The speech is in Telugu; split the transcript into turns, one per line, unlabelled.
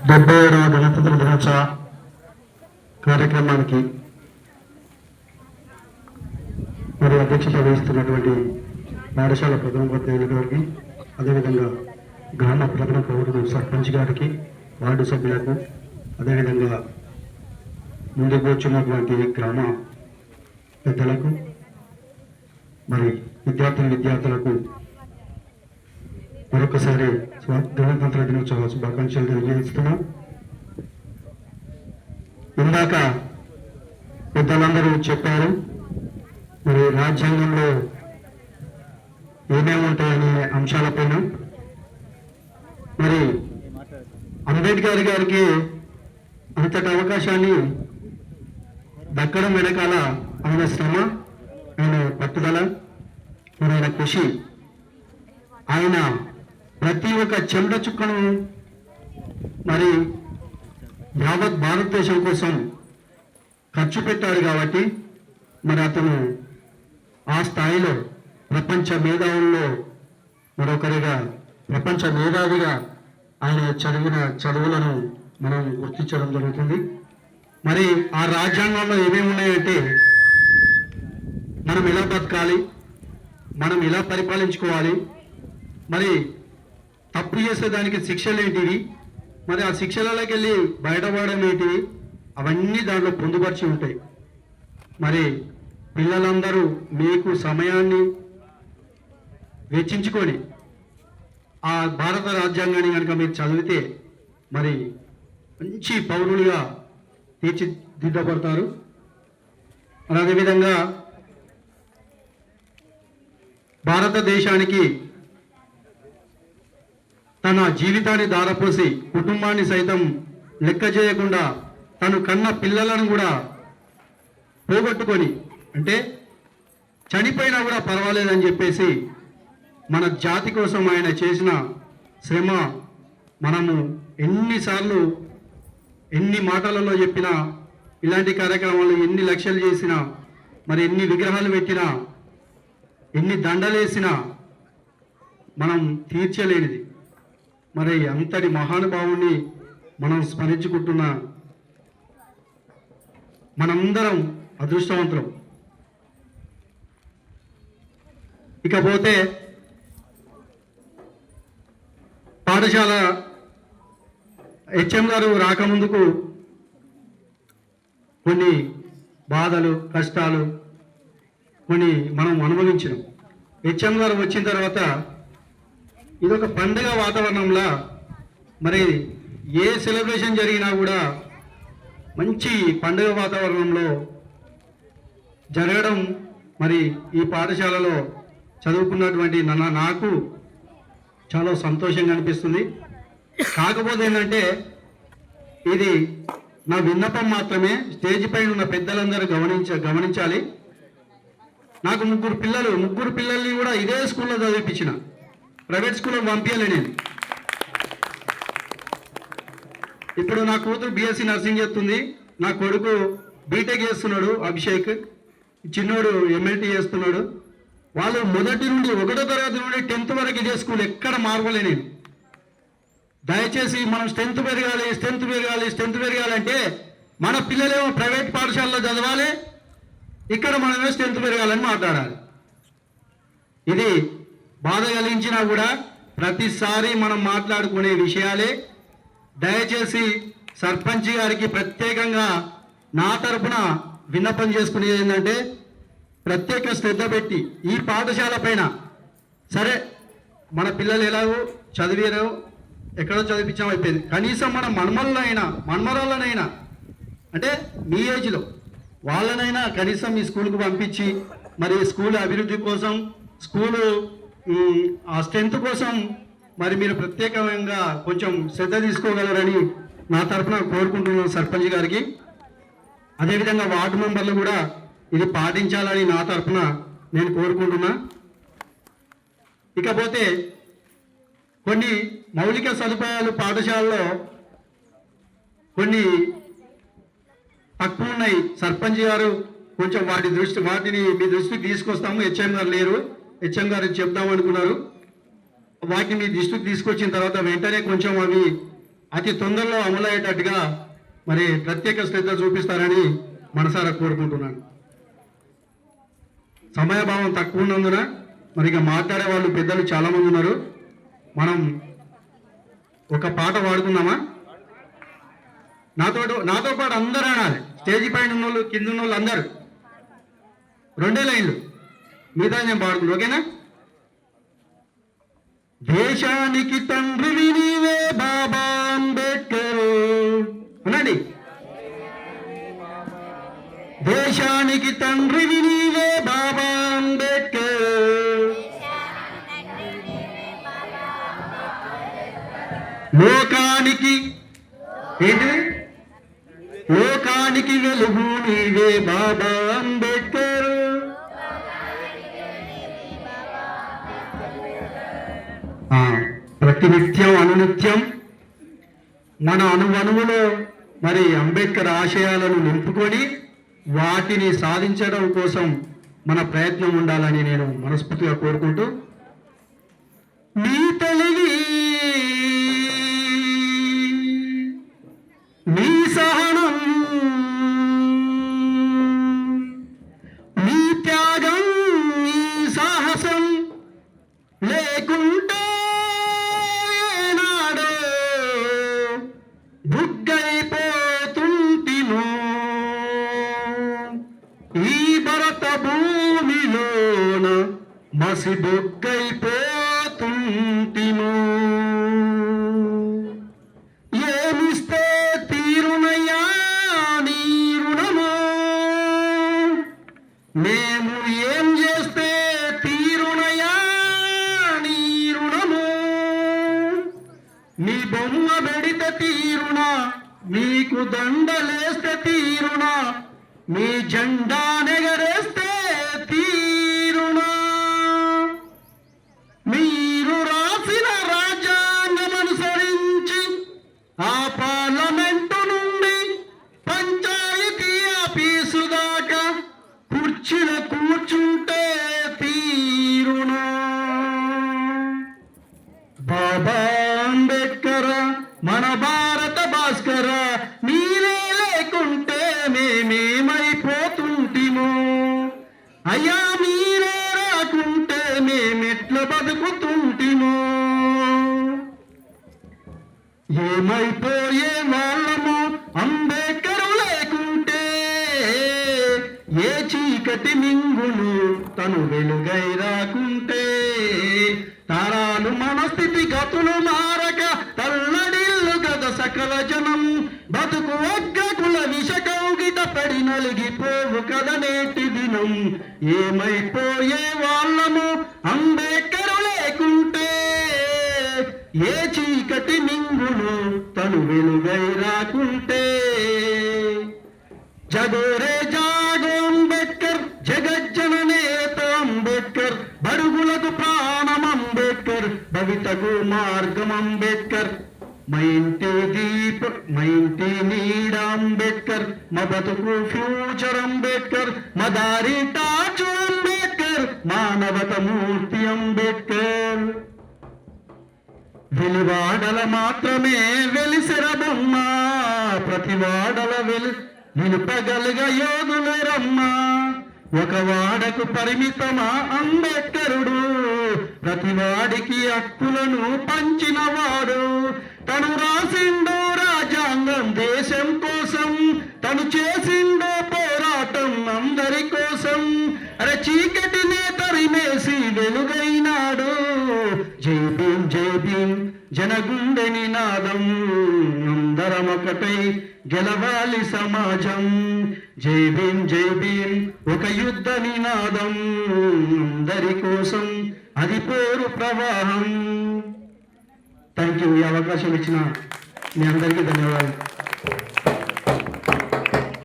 77వ గణతంత్ర దినోత్సవ కార్యక్రమానికి మరి అధ్యక్షత వహిస్తున్నటువంటి పాఠశాల ప్రధానోపాధ్యాయుల గారికి, అదేవిధంగా గ్రామ ప్రధాన పౌరుడు సర్పంచ్ గారికి, వార్డు సభ్యులకు, అదేవిధంగా ముందుకు వచ్చినటువంటి గ్రామ పెద్దలకు, మరి విద్యార్థులకు మరొకసారి గణతంత్ర దినోత్సవ శుభాకాంక్షలు తెలియజేస్తున్నాం. ఇందాక పెద్దలందరూ చెప్పారు, మరి రాజ్యాంగంలో ఏమేమి ఉంటాయనే అంశాలపైన. మరి అంబేద్కర్ గారికి అంతటి అవకాశాన్ని దక్కడం వెనకాల ఆయన శ్రమ, ఆయన పట్టుదల, మరి ఆయన కృషి, ఆయన ప్రతి ఒక్క చెమట చుక్కను మరి యావత్ భారతదేశం కోసం ఖర్చు పెట్టాడు. కాబట్టి మరి అతను ఆ స్థాయిలో ప్రపంచ మేధావుల్లో మరొకరిగా, ప్రపంచ మేధావిగా ఆయన చదివిన చదువులను మనం గుర్తించడం జరుగుతుంది. మరి ఆ రాజ్యాంగంలో ఏమేమి ఉన్నాయంటే, మనం ఎలా బతకాలి, మనం ఎలా పరిపాలించుకోవాలి, మరి తప్పు చేసేదానికి శిక్షలు ఏంటివి, మరి ఆ శిక్షలలోకి వెళ్ళి బయటపడడం ఏంటివి, అవన్నీ దాంట్లో పొందుపరిచి ఉంటాయి. మరి పిల్లలందరూ మీకు సమయాన్ని వెచ్చించుకొని ఆ భారత రాజ్యాంగాన్ని కనుక మీరు చదివితే మరి మంచి పౌరులుగా తీర్చిదిద్దబడతారు. అదేవిధంగా భారతదేశానికి తన జీవితాన్ని దారపోసి కుటుంబాన్ని సైతం లెక్క చేయకుండా తను కన్న పిల్లలను కూడా పోగొట్టుకొని, అంటే చనిపోయినా కూడా పర్వాలేదని చెప్పేసి మన జాతి కోసం ఆయన చేసిన శ్రమ మనము ఎన్నిసార్లు ఎన్ని మాటలలో చెప్పినా, ఇలాంటి కార్యక్రమాలు ఎన్ని లక్షలు చేసినా, మరి ఎన్ని విగ్రహాలు పెట్టినా, ఎన్ని దండలేసినా మనం తీర్చలేనిది. మరి అంతటి మహానుభావుని మనం స్మరించుకుంటున్న మనందరం అదృష్టవంతులం. ఇకపోతే పాఠశాల హెచ్ఎం గారు రాకముందుకు కొన్ని బాధలు, కష్టాలు కొన్ని మనం అనుభవించినాం. హెచ్ఎం గారు వచ్చిన తర్వాత ఇదొక పండుగ వాతావరణంలో, మరి ఏ సెలబ్రేషన్ జరిగినా కూడా మంచి పండుగ వాతావరణంలో జరగడం మరి ఈ పాఠశాలలో చదువుకున్నటువంటి నాకు చాలా సంతోషంగా అనిపిస్తుంది. కాకపోతే ఏంటంటే, ఇది నా విన్నపం మాత్రమే. స్టేజ్ పైన ఉన్న పెద్దలందరూ గమనించాలి. నాకు ముగ్గురు పిల్లల్ని కూడా ఇదే స్కూల్లో చదివించిన, ప్రైవేట్ స్కూల్లో పంపించాలి నేను. ఇప్పుడు నా కూతురు బీఎస్సీ నర్సింగ్ చేస్తుంది, నా కొడుకు బీటెక్ చేస్తున్నాడు అభిషేక్, చిన్నోడు ఎంఎల్టీ చేస్తున్నాడు. వాళ్ళు మొదటి నుండి 1వ తరగతి నుండి 10th వరకు ఇదే స్కూల్, ఎక్కడ మార్వలే నేను. దయచేసి మనం స్ట్రెంత్ పెరగాలంటే మన పిల్లలేమో ప్రైవేట్ పాఠశాలలో చదవాలి, ఇక్కడ మనమే స్ట్రెంత్ పెరగాలని మాట్లాడాలి. ఇది బాధ కలిగించినా కూడా ప్రతిసారి మనం మాట్లాడుకునే విషయాలే. దయచేసి సర్పంచ్ గారికి ప్రత్యేకంగా నా తరపున విన్నపం చేసుకునేది ఏంటంటే, ప్రత్యేక శ్రద్ధ పెట్టి ఈ పాఠశాల పైన, సరే మన పిల్లలు ఎలాగో చదివారో ఎక్కడో చదివించాం అయిపోయింది, కనీసం మన మన్మరాళ్ళనైనా అంటే మీ ఏజ్లో వాళ్ళనైనా కనీసం ఈ స్కూల్కి పంపించి, మరి స్కూల్ అభివృద్ధి కోసం, స్కూలు ఆ స్ట్రెంత్ కోసం మరి మీరు ప్రత్యేకంగా కొంచెం శ్రద్ధ తీసుకోగలరని నా తరఫున కోరుకుంటున్నాను సర్పంచ్ గారికి. అదేవిధంగా వార్డు మెంబర్లు కూడా ఇది పాటించాలని నా తరఫున నేను కోరుకుంటున్నా. ఇకపోతే కొన్ని మౌలిక సదుపాయాలు పాఠశాలలో కొన్ని తక్కువ ఉన్నాయి. సర్పంచ్ గారు కొంచెం వాటిని మీ దృష్టికి తీసుకొస్తాము. హెచ్ఎం గారు లేరు, హెచ్ఎం గారు చెప్దాం అనుకున్నారు. వాటిని మీ దృష్టికి తీసుకొచ్చిన తర్వాత వెంటనే కొంచెం అవి అతి తొందరలో అమలయ్యేటట్టుగా మరి ప్రత్యేక శ్రద్ధ చూపిస్తారని మనసారా కోరుకుంటున్నాను. సమయభావం తక్కువ ఉన్నందున మరి ఇక మాట్లాడే వాళ్ళు పెద్దలు చాలా మంది ఉన్నారు. మనం ఒక పాట పాడుకుందామా? నాతో పాటు అందరూ ఆడాలి. స్టేజీ పైన ఉన్న వాళ్ళు, కింద ఉన్న వాళ్ళు అందరూ 2 లైన్లు, మిగతా నేను పాడుకుంటా. ఓకేనా? దేశానికి తండ్రివి నీవే బాబా అంబేద్కర్ అనండి. దేశానికి తండ్రివి నీవే బాబా అంబేద్కర్, లోకానికి ఏంటి, లోకానికి వెలుగు నీవే బాబా అంబేద్కర్. ప్రతినిత్యం అనునిత్యం మన అణువణువులో మరి అంబేద్కర్ ఆశయాలను నింపుకొని వాటిని సాధించడం కోసం మన ప్రయత్నం ఉండాలని నేను మనస్ఫూర్తిగా కోరుకుంటూ, నీ తెలివి నీ సహనం నీ త్యాగం నీ సాహసం లేకుంటే ఏనాడో బుగ్గైపోతుంటిమో ఈ భరత భూమిలోన మసి బొగ్గైపోతుంటిమో. ఏమిస్తే తీరునయ్యా నీ రుణమో, మేము ఏం చేస్తే తీరునయ్యా నీ రుణమో. నీ బొమ్మ పెడితే తీరునా, నీకు దండలేస్తే తీరునా, నీ జెండా నెగరేస్తే తీరునా. మీరు రాసిన రాజ్యాంగం అనుసరించి ఆ పార్లమెంటు నుండి పంచాయతీ ఆఫీసు దాకా కుర్చీలో కూర్చుంటే తీరునా. బాబా అంబేద్కర్ మన భారత భాస్కర, నీవే లేకుంటే మేమేమైపోతుంటిమో. అయ్యా మీరే రాకుంటే మేమెట్ల బతుకుతుంటిమో. ఏమైపోయే వాళ్ళము అంబేద్కర్ లేకుంటే, ఏ చీకటి మింగును తను వెలుగై రాకుంటే. తరాలు మన స్థితి గతులు మారక తల్లడిల్లు గద సకల జనం, బతుకు ఒగ్గకుల విషకౌగిట పడి నలిగిపోవు కద నేటి దినం. ఏమైపోయే వాళ్ళము అంబేద్కర్ లేకుంటే, ఏ చీకటి మింగును తను వెలుగై రాకుంటే. జగోరే జాగో అంబేద్కర్, జగజ్జన నేత అంబేద్కర్, బడుగులకు ప్రాణం అంబేద్కర్, భవితకు మార్గం అంబేద్కర్. మా ఇంటి దీప మా ఇంటి నీడ అంబేద్కర్, మా బతుకు ఫ్యూచర్ అంబేద్కర్, మా దారి టాచు అంబేద్కర్, మానవత మూర్తి అంబేద్కర్. వెలివాడల మాత్రమే వెలిసెర బొమ్మ, ప్రతి వాడల నిలుపగలుగ యోధులరమ్మ. ఒక వాడకు పరిమితమా అంబేద్కరుడు, ప్రతి వాడికి హక్కులను పంచినవాడు. తను రాసిండో రాజ్యాంగం దేశం కోసం, తను చేసిండో పోరాటం అందరి కోసం. అరే చీకటినే తరిమేసి వెలుగైనాడు. జై భీం జై భీం జనగుండె నినాదం, అందరం ఒకటై గెలవాలి సమాజం. జై భీం జై భీం ఒక యుద్ధ నినాదం, అందరి కోసం అది పోరు ప్రవాహం. Thank you. ఈ అవకాశం ఇచ్చిన మీ అందరికీ ధన్యవాదాలు.